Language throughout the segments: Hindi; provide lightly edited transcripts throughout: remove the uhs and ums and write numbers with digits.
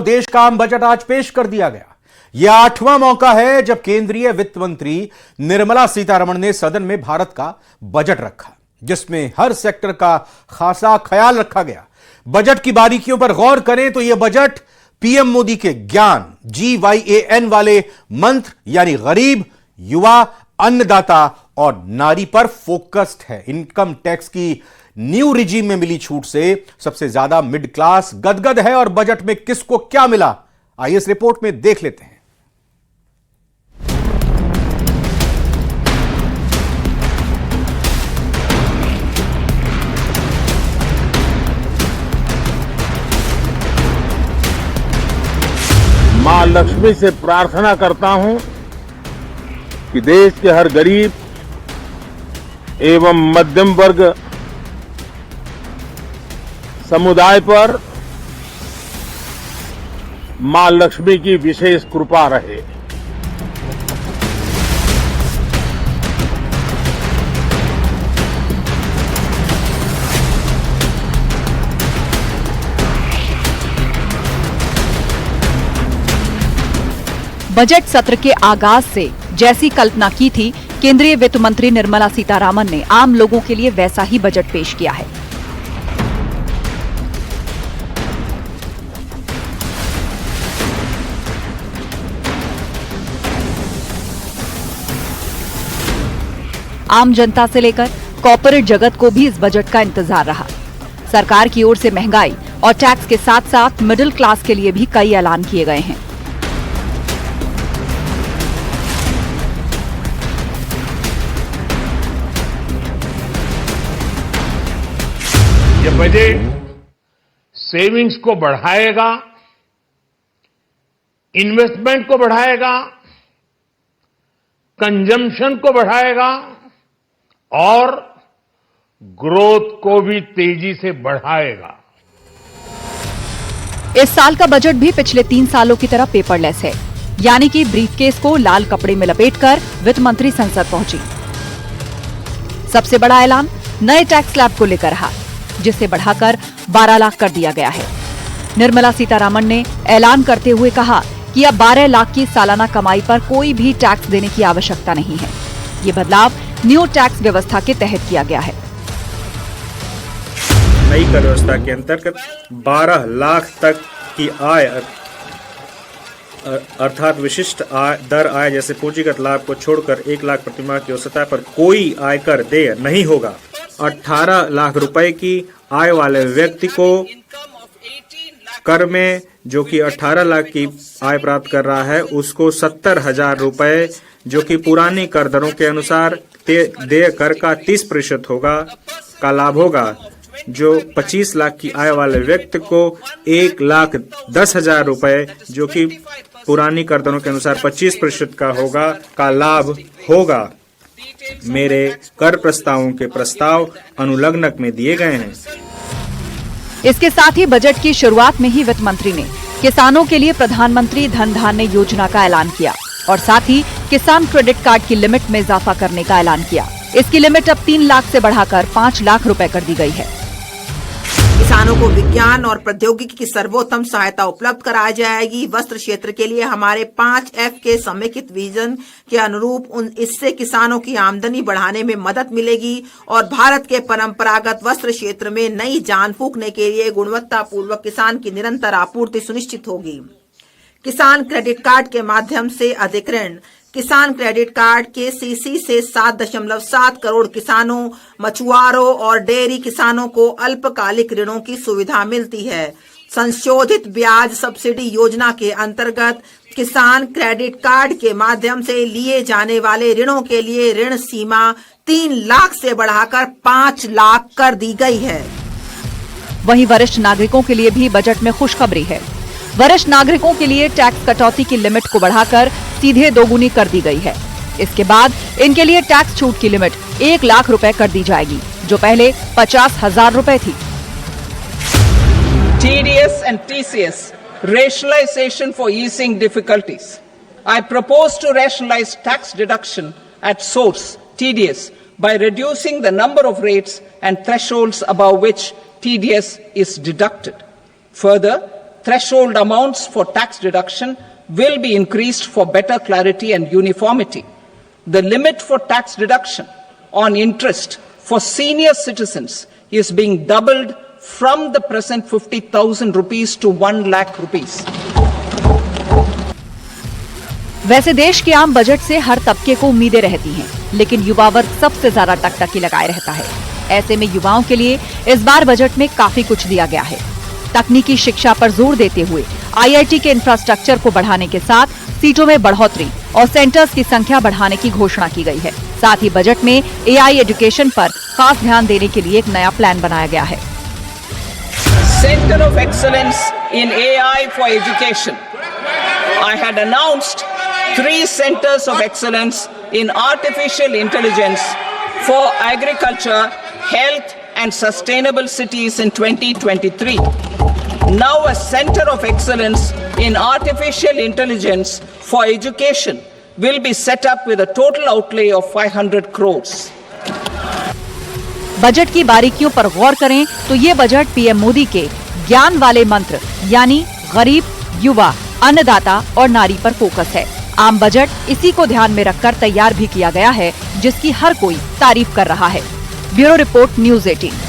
देश का आम बजट आज पेश कर दिया गया। यह 8वां मौका है जब केंद्रीय वित्त मंत्री निर्मला सीतारमण ने सदन में भारत का बजट रखा, जिसमें हर सेक्टर का खासा ख्याल रखा गया। बजट की बारीकियों पर गौर करें तो यह बजट पीएम मोदी के ज्ञान GYAN वाले मंत्र यानी गरीब, युवा, अन्नदाता और नारी पर फोकस्ड है। इनकम टैक्स की न्यू रिजीम में मिली छूट से सबसे ज्यादा मिड क्लास गदगद है। और बजट में किसको क्या मिला, आइए इस रिपोर्ट में देख लेते हैं। मां लक्ष्मी से प्रार्थना करता हूं कि देश के हर गरीब एवं मध्यम वर्ग समुदाय पर मां लक्ष्मी की विशेष कृपा रहे। बजट सत्र के आगाज से जैसी कल्पना की थी, केंद्रीय वित्त मंत्री निर्मला सीतारमण ने आम लोगों के लिए वैसा ही बजट पेश किया है। आम जनता से लेकर कॉर्पोरेट जगत को भी इस बजट का इंतजार रहा। सरकार की ओर से महंगाई और टैक्स के साथ साथ मिडिल क्लास के लिए भी कई ऐलान किए गए हैं। ये बजट सेविंग्स को बढ़ाएगा, इन्वेस्टमेंट को बढ़ाएगा, कंजम्पशन को बढ़ाएगा और ग्रोथ को भी तेजी से बढ़ाएगा। इस साल का बजट भी पिछले 3 सालों की तरह पेपरलेस है, यानी कि ब्रीफकेस को लाल कपड़े में लपेटकर वित्त मंत्री संसद पहुंची। सबसे बड़ा ऐलान नए टैक्स स्लैब को लेकर रहा, जिसे बढ़ाकर 12 लाख कर दिया गया है। निर्मला सीतारमण ने ऐलान करते हुए कहा कि अब 12 लाख की सालाना कमाई पर कोई भी टैक्स देने की आवश्यकता नहीं है। ये बदलाव न्यू टैक्स व्यवस्था के तहत किया गया है। नई कर व्यवस्था के अंतर्गत 12 लाख तक की आय अर्थात विशिष्ट दर आय जैसे पूंजीगत लाभ को छोड़कर 1 लाख प्रतिमाह की औसत आय पर कोई आयकर देय नहीं होगा। 18 लाख रुपए की आय वाले व्यक्ति को कर में, जो कि 18 लाख की आय प्राप्त कर रहा है, उसको 70,000 रुपए जो कि पुरानी कर दरों के अनुसार देय कर का 30% होगा का लाभ होगा। जो 25 लाख की आय वाले व्यक्ति को 1,10,000 रुपए जो कि पुरानी कर दरों के अनुसार 25% का होगा का लाभ होगा। मेरे कर प्रस्तावों के प्रस्ताव अनुलग्नक में दिए गए हैं। इसके साथ ही बजट की शुरुआत में ही वित्त मंत्री ने किसानों के लिए प्रधानमंत्री धन धान्य योजना का ऐलान किया और साथ ही किसान क्रेडिट कार्ड की लिमिट में इजाफा करने का ऐलान किया। इसकी लिमिट अब 3 लाख से बढ़ाकर 5 लाख रुपए कर दी गई है। किसानों को विज्ञान और प्रौद्योगिकी की सर्वोत्तम सहायता उपलब्ध कराई जाएगी। वस्त्र क्षेत्र के लिए हमारे 5F के समेकित विजन के अनुरूप इससे किसानों की आमदनी बढ़ाने में मदद मिलेगी और भारत के परंपरागत वस्त्र क्षेत्र में नई जान फूंकने के लिए गुणवत्तापूर्वक किसान की निरंतर आपूर्ति सुनिश्चित होगी। किसान क्रेडिट कार्ड के माध्यम से अधिक ऋण। किसान क्रेडिट कार्ड के सीसी से 7.7 करोड़ किसानों, मछुआरों और डेयरी किसानों को अल्पकालिक ऋणों की सुविधा मिलती है। संशोधित ब्याज सब्सिडी योजना के अंतर्गत किसान क्रेडिट कार्ड के माध्यम से लिए जाने वाले ऋणों के लिए ऋण सीमा 3 लाख से बढ़ाकर 5 लाख कर दी गई है। वहीं वरिष्ठ नागरिकों के लिए भी बजट में खुशखबरी है। वरिष्ठ नागरिकों के लिए टैक्स कटौती की लिमिट को बढ़ाकर सीधे 2 गुनी कर दी गई है। इसके बाद इनके लिए टैक्स छूट की लिमिट 1 लाख रुपए कर दी जाएगी, जो पहले 50,000 रुपए थी। TDS and TCS rationalization for easing difficulties. I propose to rationalize tax deduction at source TDS by reducing the number of rates and thresholds above which TDS is deducted. Further, threshold amounts for tax deduction will be increased for better clarity and uniformity. The limit for tax deduction on interest for senior citizens is being doubled from the present 50,000 rupees to 1 lakh rupees. वैसे देश के आम बजट से हर तबके को उम्मीदें रहती हैं, लेकिन युवा वर्ग सबसे ज्यादा टकटकी लगाए रहता है। ऐसे में युवाओं के लिए इस बार बजट में काफी कुछ दिया गया है। तकनीकी शिक्षा पर जोर देते हुए IIT के इंफ्रास्ट्रक्चर को बढ़ाने के साथ सीटों में बढ़ोतरी और सेंटर्स की संख्या बढ़ाने की घोषणा की गई है। साथ ही बजट में AI एजुकेशन पर खास ध्यान देने के लिए एक नया प्लान बनाया गया है। Center of Excellence in AI for Education. I had announced 3 centers of excellence in artificial intelligence for agriculture, health and sustainable cities in 2023. Now a center of excellence in artificial intelligence for education will be set up with a total outlay of 500 crores. Budget की बारीकियों पर गौर करें तो ये बजट पीएम मोदी के ज्ञान वाले मंत्र यानी गरीब, युवा, अन्नदाता और नारी पर फोकस है। आम बजट इसी को ध्यान में रखकर तैयार भी किया गया है, जिसकी हर कोई तारीफ कर रहा है। Bureau report, news 18।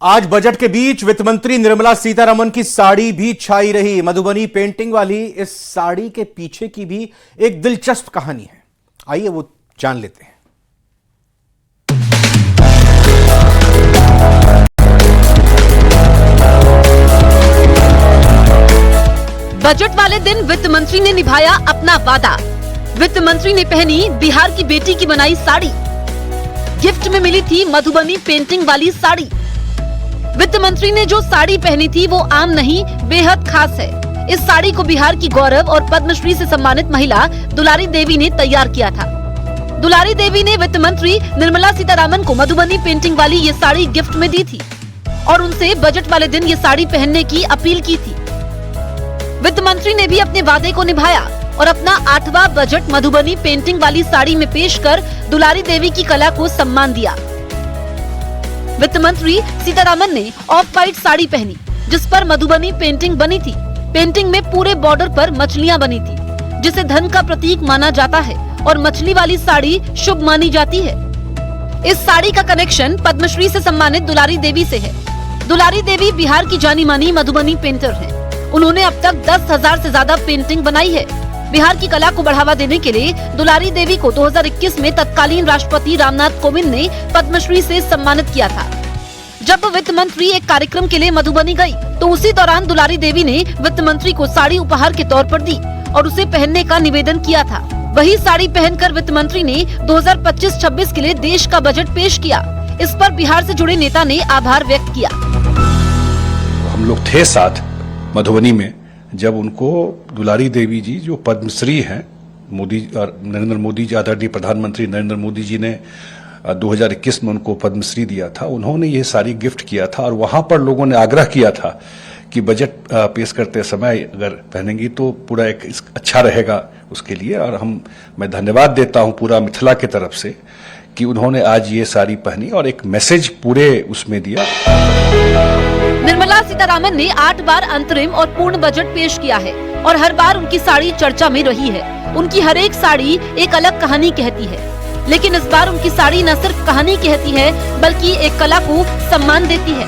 आज बजट के बीच वित्त मंत्री निर्मला सीतारमण की साड़ी भी छाई रही। मधुबनी पेंटिंग वाली इस साड़ी के पीछे की भी एक दिलचस्प कहानी है, आइए वो जान लेते हैं। बजट वाले दिन वित्त मंत्री ने निभाया अपना वादा। वित्त मंत्री ने पहनी बिहार की बेटी की बनाई साड़ी। गिफ्ट में मिली थी मधुबनी पेंटिंग वाली साड़ी। वित्त मंत्री ने जो साड़ी पहनी थी वो आम नहीं, बेहद खास है। इस साड़ी को बिहार की गौरव और पद्मश्री से सम्मानित महिला दुलारी देवी ने तैयार किया था। दुलारी देवी ने वित्त मंत्री निर्मला सीतारमण को मधुबनी पेंटिंग वाली ये साड़ी गिफ्ट में दी थी और उनसे बजट वाले दिन ये साड़ी पहनने की अपील की थी। वित्त मंत्री ने भी अपने वादे को निभाया और अपना 8वां बजट मधुबनी पेंटिंग वाली साड़ी में पेश कर दुलारी देवी की कला को सम्मान दिया। वित्त मंत्री सीतारमण ने ऑफ वाइट साड़ी पहनी, जिस पर मधुबनी पेंटिंग बनी थी। पेंटिंग में पूरे बॉर्डर पर मछलियां बनी थी, जिसे धन का प्रतीक माना जाता है और मछली वाली साड़ी शुभ मानी जाती है। इस साड़ी का कनेक्शन पद्मश्री से सम्मानित दुलारी देवी से है। दुलारी देवी बिहार की जानी मानी मधुबनी पेंटर हैं। उन्होंने अब तक 10,000 से ज्यादा पेंटिंग बनाई है। बिहार की कला को बढ़ावा देने के लिए दुलारी देवी को 2021 में तत्कालीन राष्ट्रपति रामनाथ कोविंद ने पद्मश्री से सम्मानित किया था। जब वित्त मंत्री एक कार्यक्रम के लिए मधुबनी गई, तो उसी दौरान दुलारी देवी ने वित्त मंत्री को साड़ी उपहार के तौर पर दी और उसे पहनने का निवेदन किया था। वही साड़ी पहनकर वित्त मंत्री ने 2025-26 के लिए देश का बजट पेश किया। इस पर बिहार से जुड़े नेता ने आभार व्यक्त किया। हम लोग थे साथ मधुबनी में जब उनको दुलारी देवी जी जो पद्मश्री हैं, मोदी और नरेंद्र मोदी जी, आदरणीय प्रधानमंत्री नरेंद्र मोदी जी ने 2021 में उनको पद्मश्री दिया था। उन्होंने ये साड़ी गिफ्ट किया था और वहां पर लोगों ने आग्रह किया था कि बजट पेश करते समय अगर पहनेंगी तो पूरा एक अच्छा रहेगा उसके लिए। और मैं धन्यवाद देता हूं पूरा मिथिला की तरफ से कि उन्होंने आज ये साड़ी पहनी और एक मैसेज पूरे उसमें दिया। निर्मला सीतारमण ने 8 बार अंतरिम और पूर्ण बजट पेश किया है और हर बार उनकी साड़ी चर्चा में रही है। उनकी हर एक साड़ी एक अलग कहानी कहती है, लेकिन इस बार उनकी साड़ी न सिर्फ कहानी कहती है बल्कि एक कला को सम्मान देती है।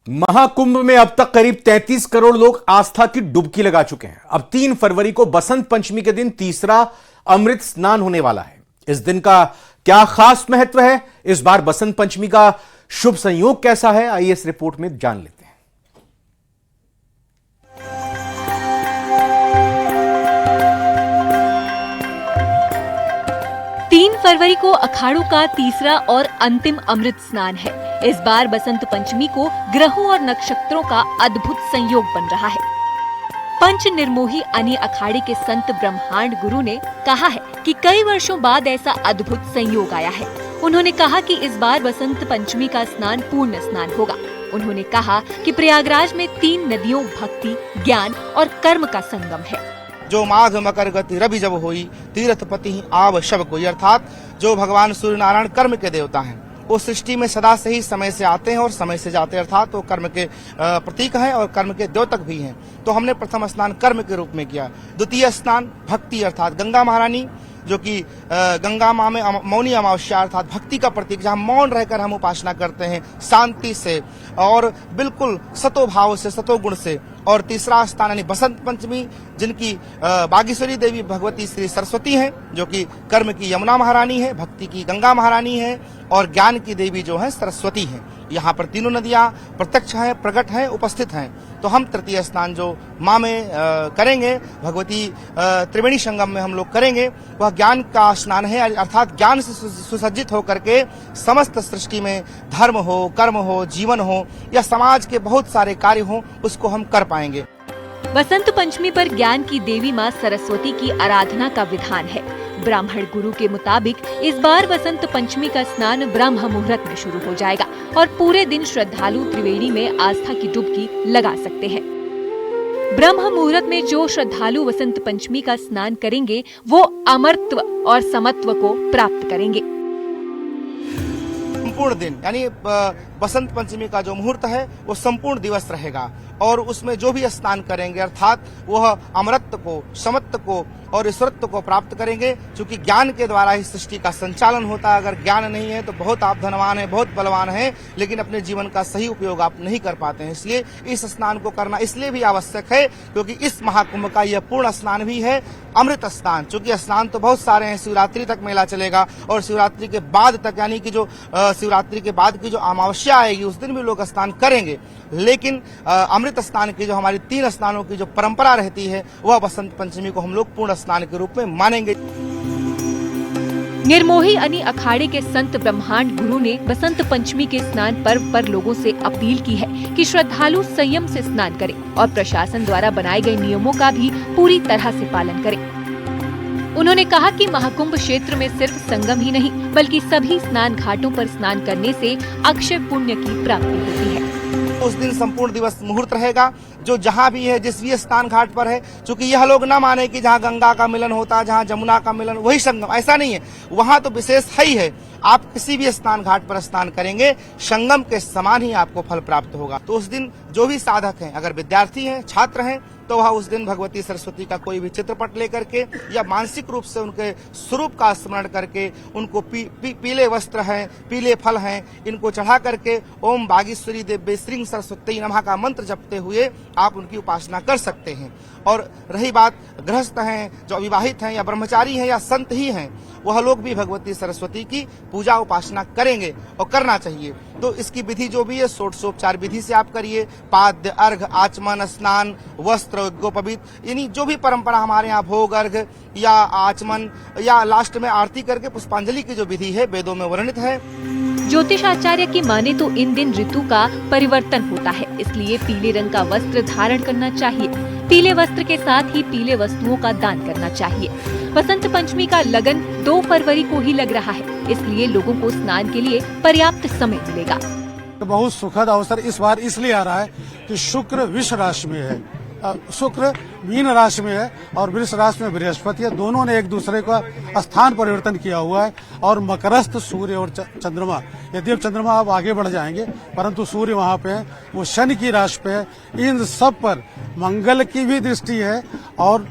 महाकुंभ में अब तक करीब 33 करोड़ लोग आस्था की डुबकी लगा चुके हैं। अब 3 फरवरी को बसंत पंचमी के दिन तीसरा अमृत स्नान होने वाला है। इस दिन का क्या खास महत्व है, इस बार बसंत पंचमी का शुभ संयोग कैसा है, आइए इस रिपोर्ट में जान लेते हैं। 3 फरवरी को अखाड़ों का तीसरा और अंतिम अमृत स्नान है। इस बार बसंत पंचमी को ग्रहों और नक्षत्रों का अद्भुत संयोग बन रहा है। पंच निर्मोही अनि अखाड़े के संत ब्रह्मांड गुरु ने कहा है कि कई वर्षों बाद ऐसा अद्भुत संयोग आया है। उन्होंने कहा कि इस बार बसंत पंचमी का स्नान पूर्ण स्नान होगा। उन्होंने कहा कि प्रयागराज में 3 नदियों भक्ति, ज्ञान और कर्म का संगम है। जो माघ मकर गति रवि जब होई, तीर्थ पति आव शब कोई, अर्थात जो भगवान सूर्य नारायण कर्म के देवता हैं, वो सृष्टि में सदा से ही समय से आते हैं और समय से जाते हैं, अर्थात वो कर्म के प्रतीक हैं और कर्म के द्योतक भी हैं। तो हमने प्रथम स्नान कर्म के रूप में किया। द्वितीय स्नान भक्ति अर्थात गंगा महारानी, जो कि गंगा माँ में मौनी अमावस्या अर्थात भक्ति का प्रतीक, जहाँ मौन रहकर हम उपासना करते हैं शांति से और बिल्कुल सतो भाव से, सतो गुण से। और तीसरा स्थान यानी बसंत पंचमी, जिनकी बागेश्वरी देवी भगवती श्री सरस्वती हैं, जो कि कर्म की यमुना महारानी है, भक्ति की गंगा महारानी है और ज्ञान की देवी जो है सरस्वती है। यहाँ पर तीनों नदियाँ प्रत्यक्ष हैं, प्रकट हैं, उपस्थित हैं। तो हम तृतीय स्नान जो माँ में करेंगे, भगवती त्रिवेणी संगम में हम लोग करेंगे, वह ज्ञान का स्नान है, अर्थात ज्ञान से सुसज्जित होकर के समस्त सृष्टि में धर्म हो, कर्म हो, जीवन हो या समाज के बहुत सारे कार्य हो, उसको हम कर पाएंगे। बसंत पंचमी पर ज्ञान की देवी मां सरस्वती की आराधना का विधान है। ब्राह्मण गुरु के मुताबिक इस बार बसंत पंचमी का स्नान ब्रह्म मुहूर्त में शुरू हो जाएगा और पूरे दिन श्रद्धालु त्रिवेणी में आस्था की डुबकी लगा सकते हैं। ब्रह्म मुहूर्त में जो श्रद्धालु बसंत पंचमी का स्नान करेंगे वो अमरत्व और समत्व को प्राप्त करेंगे। संपूर्ण दिन यानी बसंत पंचमी का जो मुहूर्त है वो संपूर्ण दिवस रहेगा और उसमें जो भी स्नान करेंगे अर्थात वह अमरत्व को, समत्व को और ईश्वरत्व को प्राप्त करेंगे, क्योंकि ज्ञान के द्वारा ही सृष्टि का संचालन होता है। अगर ज्ञान नहीं है तो बहुत आप धनवान हैं, बहुत बलवान हैं, लेकिन अपने जीवन का सही उपयोग आप नहीं कर पाते हैं। इसलिए इस स्नान को करना इसलिए भी आवश्यक है क्योंकि इस महाकुंभ का यह पूर्ण स्नान भी है अमृत स्नान। चूंकि स्नान तो बहुत सारे हैं, शिवरात्रि तक मेला चलेगा और शिवरात्रि के बाद तक यानी कि जो शिवरात्रि के बाद की जो अमावस्या आएगी उस दिन भी लोग स्नान करेंगे, लेकिन अमृत स्नान की जो हमारी 3 स्नानों की जो परंपरा रहती है वह बसंत पंचमी को हम लोग पूर्ण स्नान के रूप में मानेंगे। निर्मोही यानी अखाड़े के संत ब्रह्मांड गुरु ने बसंत पंचमी के स्नान पर्व पर लोगों से अपील की है कि श्रद्धालु संयम से स्नान करें और प्रशासन द्वारा बनाए गए नियमों का भी पूरी तरह से पालन करें। उन्होंने कहा कि महाकुंभ क्षेत्र में सिर्फ संगम ही नहीं बल्कि सभी स्नान घाटों पर स्नान करने से अक्षय पुण्य की प्राप्ति होती है। उस दिन संपूर्ण दिवस मुहूर्त रहेगा, जो जहाँ भी है, जिस भी स्नान घाट पर है, क्योंकि यह लोग ना माने कि जहाँ गंगा का मिलन होता है, जहाँ जमुना का मिलन वही संगम, ऐसा नहीं है। वहाँ तो विशेष है ही है। आप किसी भी स्नान घाट पर स्नान करेंगे संगम के समान ही आपको फल प्राप्त होगा। तो उस दिन जो भी साधक हैं, अगर विद्यार्थी हैं, छात्र हैं, तो वह उस दिन भगवती सरस्वती का कोई भी चित्रपट लेकर के या मानसिक रूप से उनके स्वरूप का स्मरण करके उनको पीले वस्त्र हैं, पीले फल हैं, इनको चढ़ा करके ओम बागेश्वरी देवी श्री सरस्वती नमः का मंत्र जपते हुए आप उनकी उपासना कर सकते हैं। और रही बात गृहस्थ हैं, जो अविवाहित हैं या ब्रह्मचारी हैं या संत ही हैं, वह लोग भी भगवती सरस्वती की पूजा उपासना करेंगे और करना चाहिए। तो इसकी विधि जो भी है षोडशोपचार विधि से आप करिए। पाद्य, अर्घ, आचमन, स्नान, वस्त्र, गोपवीत, यानी जो भी परंपरा हमारे यहाँ भोग, अर्घ या आचमन या लास्ट में आरती करके पुष्पांजलि की जो विधि है वेदों में वर्णित है। ज्योतिषाचार्य की माने तो इन दिन ऋतु का परिवर्तन होता है, इसलिए पीले रंग का वस्त्र धारण करना चाहिए। पीले वस्त्र के साथ ही पीले वस्तुओं का दान करना चाहिए। बसंत पंचमी का लगन 2 फरवरी को ही लग रहा है, इसलिए लोगों को स्नान के लिए पर्याप्त समय मिलेगा। तो बहुत सुखद अवसर इस बार इसलिए आ रहा है कि शुक्र विष राशि में है, शुक्र मीन राशि में है और वृष राशि में बृहस्पति है। दोनों ने एक दूसरे का स्थान परिवर्तन किया हुआ है और मकरस्थ सूर्य और चंद्रमा, यदि अब चंद्रमा अब आगे बढ़ जाएंगे परंतु सूर्य वहां पे है, वो शनि की राशि पे है। इन सब पर मंगल की भी दृष्टि है और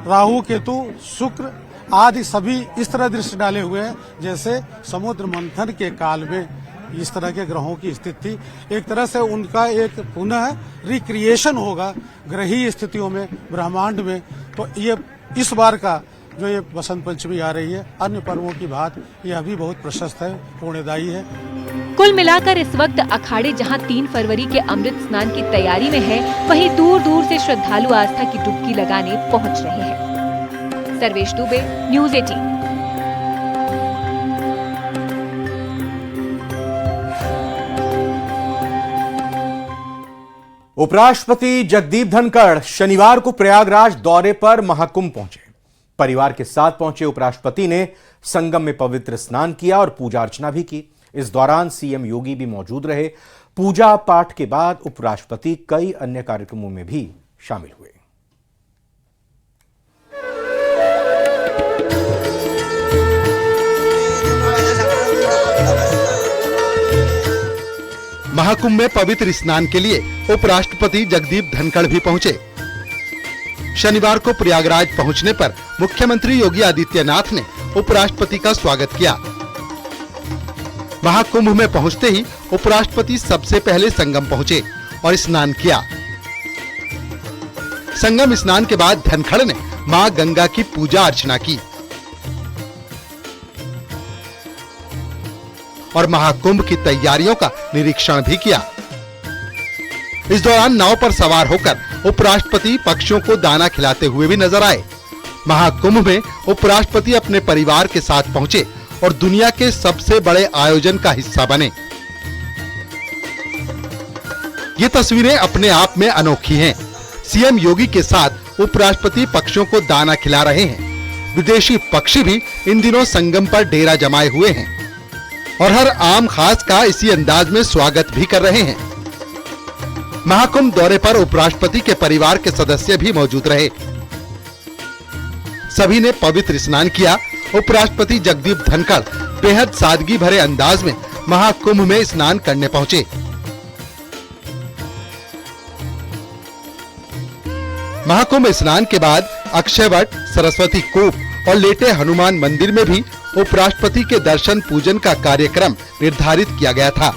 राहु, केतु, शुक्र आदि सभी इस तरह दृष्टि डाले हुए हैं जैसे समुद्र मंथन के काल में इस तरह के ग्रहों की स्थिति थी। एक तरह से उनका एक पुनः रिक्रिएशन होगा ग्रहीय स्थितियों में, ब्रह्मांड में। तो ये इस बार का जो ये बसंत पंचमी आ रही है अन्य पर्वों की बात यह भी बहुत प्रशस्त है, पुण्यदायी है। कुल मिलाकर इस वक्त अखाड़े जहां 3 फरवरी के अमृत स्नान की तैयारी में है, वहीं दूर दूर से श्रद्धालु आस्था की डुबकी लगाने पहुंच रहे हैं। सर्वेश दुबे, न्यूज़ 18। उपराष्ट्रपति जगदीप धनखड़ शनिवार को प्रयागराज दौरे पर महाकुंभ पहुंचे। परिवार के साथ पहुंचे उपराष्ट्रपति ने संगम में पवित्र स्नान किया और पूजा अर्चना भी की। इस दौरान सीएम योगी भी मौजूद रहे। पूजा पाठ के बाद उपराष्ट्रपति कई अन्य कार्यक्रमों में भी शामिल हुए। महाकुंभ में पवित्र स्नान के लिए उपराष्ट्रपति जगदीप धनखड़ भी पहुंचे। शनिवार को प्रयागराज पहुंचने पर मुख्यमंत्री योगी आदित्यनाथ ने उपराष्ट्रपति का स्वागत किया। महाकुंभ में पहुंचते ही उपराष्ट्रपति सबसे पहले संगम पहुंचे और स्नान किया। संगम स्नान के बाद धनखड़ ने मां गंगा की पूजा अर्चना की और महाकुंभ की तैयारियों का निरीक्षण भी किया। इस दौरान नाव पर सवार होकर उपराष्ट्रपति पक्षियों को दाना खिलाते हुए भी नजर आए। महाकुंभ में उपराष्ट्रपति अपने परिवार के साथ पहुंचे और दुनिया के सबसे बड़े आयोजन का हिस्सा बने। ये तस्वीरें अपने आप में अनोखी हैं। सीएम योगी के साथ उपराष्ट्रपति पक्षियों को दाना खिला रहे हैं। विदेशी पक्षी भी इन दिनों संगम पर डेरा जमाए हुए हैं और हर आम खास का इसी अंदाज में स्वागत भी कर रहे हैं। महाकुंभ दौरे पर उपराष्ट्रपति के परिवार के सदस्य भी मौजूद रहे। सभी ने पवित्र स्नान किया। उपराष्ट्रपति जगदीप धनखड़ बेहद सादगी भरे अंदाज में महाकुंभ में स्नान करने पहुंचे। महाकुंभ स्नान के बाद अक्षयवट, सरस्वती कूप और लेटे हनुमान मंदिर में भी उपराष्ट्रपति के दर्शन पूजन का कार्यक्रम निर्धारित किया गया था।